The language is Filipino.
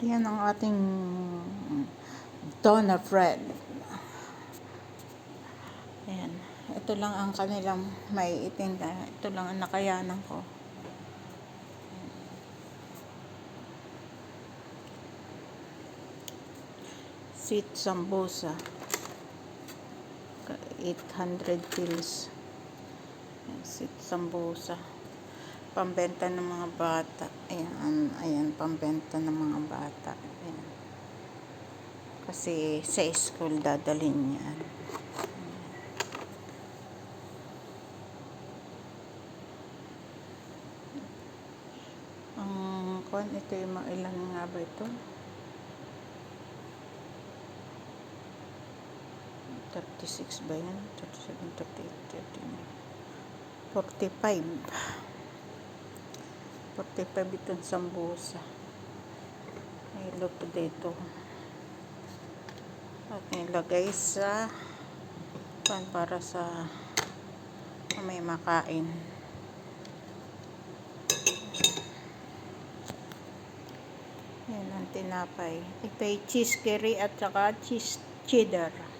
Yan ang ating donor bread. Ayan. Ito lang ang kanilang may itinda. Ito lang ang nakayanan ko. Sweet sambusa. 800 pills. Sweet sambusa. Pambenta ng mga bata. Ayan, ayan, pambenta ng mga bata. Ayan. Kasi sa school dadalhin yan. Ang ito yung mga ilan nga ba ito? 36 ba yan? 37, 38, 39. 45. 45 itong sambusa. May luto dito. At nilagay sa para sa may makain. Yan ang tinapay. Ito ay cheese curry at saka cheese cheddar.